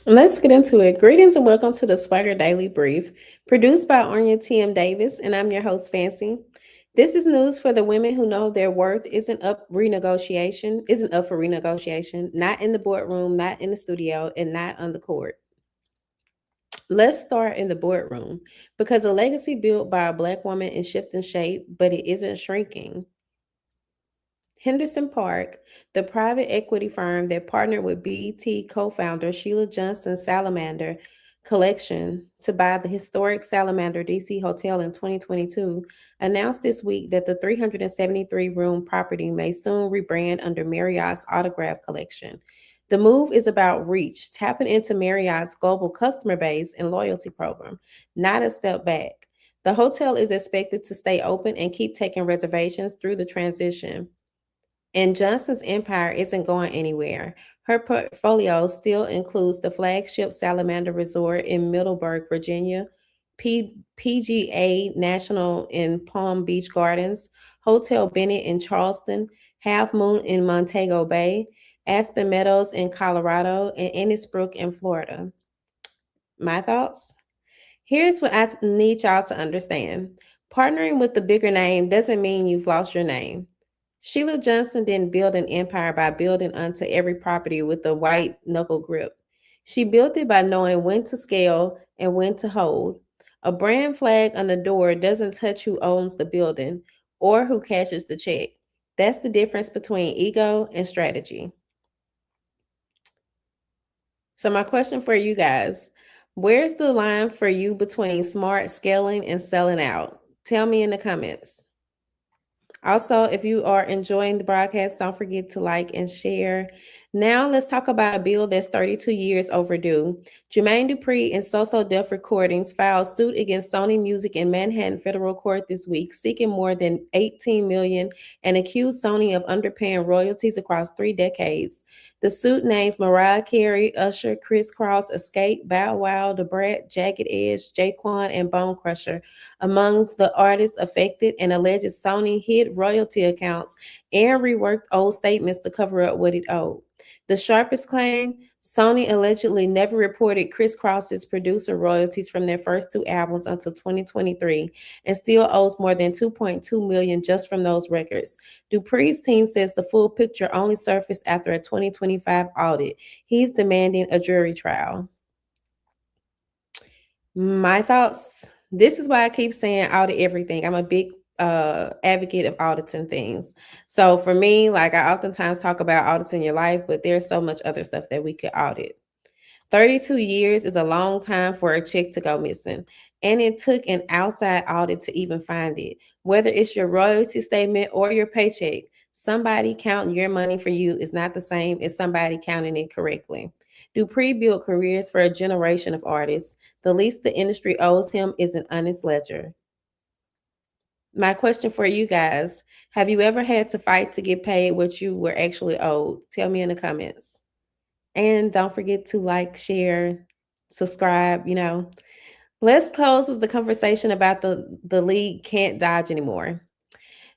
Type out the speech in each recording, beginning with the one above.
Let's get into it. Greetings and welcome to the SwagHer Daily Brief, produced by Arnya T.M. Davis, and I'm your host, Fancy. This is news for the women who know their worth isn't up for renegotiation, not in the boardroom, not in the studio, and not on the court. Let's start in the boardroom because a legacy built by a black woman is shifting shape, but it isn't shrinking. Henderson Park, the private equity firm that partnered with BET co founder Sheila Johnson's Salamander collection to buy the historic Salamander DC Hotel in 2022, announced this week that the 373-room property may soon rebrand under Marriott's Autograph Collection. The move is about reach, tapping into Marriott's global customer base and loyalty program, not a step back. The hotel is expected to stay open and keep taking reservations through the transition. And Johnson's empire isn't going anywhere. Her portfolio still includes the flagship Salamander Resort in Middleburg, Virginia, PGA National in Palm Beach Gardens, Hotel Bennett in Charleston, Half Moon in Montego Bay, Aspen Meadows in Colorado, and Innisbrook in Florida. My thoughts? Here's what I need y'all to understand. Partnering with the bigger name doesn't mean you've lost your name. Sheila Johnson didn't build an empire by building onto every property with a white knuckle grip. She built it by knowing when to scale and when to hold. A brand flag on the door doesn't touch who owns the building or who cashes the check. That's the difference between ego and strategy. So, my question for you guys, where's the line for you between smart scaling and selling out? Tell me in the comments. Also, if you are enjoying the broadcast, don't forget to like and share. Now, let's talk about a bill that's 32 years overdue. Jermaine Dupri and So Def Recordings filed suit against Sony Music in Manhattan federal court this week, seeking more than $18 million and accused Sony of underpaying royalties across 3 decades. The suit names Mariah Carey, Usher, Chris Cross, Xscape, Bow Wow, Da Brat, Jagged Edge, Jaquan, and Bone Crusher amongst the artists affected, and alleges Sony hid royalty accounts and reworked old statements to cover up what it owed. The sharpest claim, Sony allegedly never reported Chris Cross's producer royalties from their first 2 albums until 2023 and still owes more than $2.2 million just from those records. Dupri's team says the full picture only surfaced after a 2025 audit. He's demanding a jury trial. My thoughts. This is why I keep saying audit everything. I'm a big advocate of auditing things. So for me, like I oftentimes talk about auditing your life, but there's so much other stuff that we could audit. 32 years is a long time for a check to go missing. And it took an outside audit to even find it. Whether it's your royalty statement or your paycheck, somebody counting your money for you is not the same as somebody counting it correctly. Dupri built careers for a generation of artists. The least the industry owes him is an honest ledger. My question for you guys, have you ever had to fight to get paid what you were actually owed? Tell me in the comments. And don't forget to like, share, subscribe. Let's close with the conversation about the league can't dodge anymore.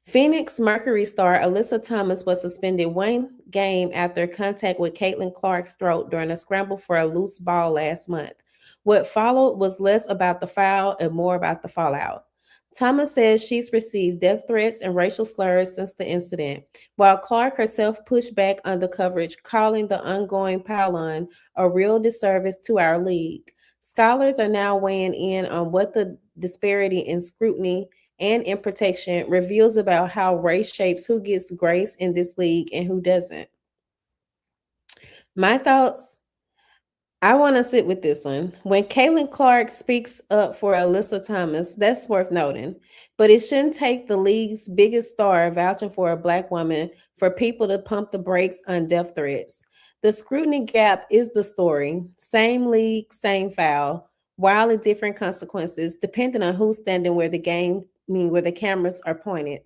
Phoenix Mercury star Alyssa Thomas was suspended 1 game after contact with Caitlin Clark's throat during a scramble for a loose ball last month. What followed was less about the foul and more about the fallout. Thomas says she's received death threats and racial slurs since the incident, while Clark herself pushed back on the coverage, calling the ongoing pile-on a real disservice to our league. Scholars are now weighing in on what the disparity in scrutiny and in protection reveals about how race shapes who gets grace in this league and who doesn't. My thoughts, I want to sit with this one. When Caitlin Clark speaks up for Alyssa Thomas, that's worth noting. But it shouldn't take the league's biggest star vouching for a Black woman for people to pump the brakes on death threats. The scrutiny gap is the story. Same league, same foul, wildly different consequences, depending on who's standing where where the cameras are pointed.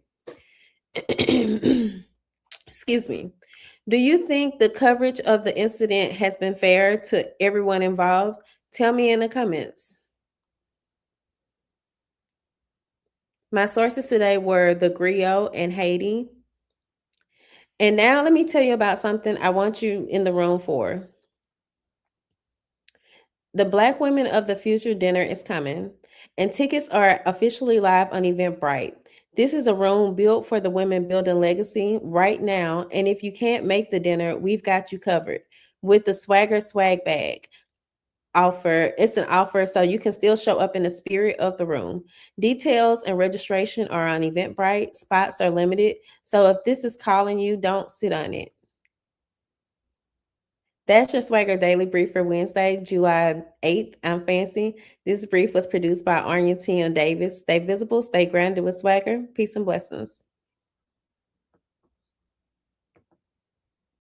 Excuse me. Do you think the coverage of the incident has been fair to everyone involved? Tell me in the comments. My sources today were The Griot and Haiti. And now let me tell you about something I want you in the room for. The Black Women of the Future dinner is coming, and tickets are officially live on Eventbrite. This is a room built for the women building legacy right now, and if you can't make the dinner, we've got you covered with the SwagHer Swag Bag Offer. It's an offer, so you can still show up in the spirit of the room. Details and registration are on Eventbrite. Spots are limited, so if this is calling you, don't sit on it. That's your SwagHer Daily Brief for Wednesday, July 8th. I'm Fancy. This brief was produced by Arnya T.M. Davis. Stay visible, stay grounded with SwagHer. Peace and blessings.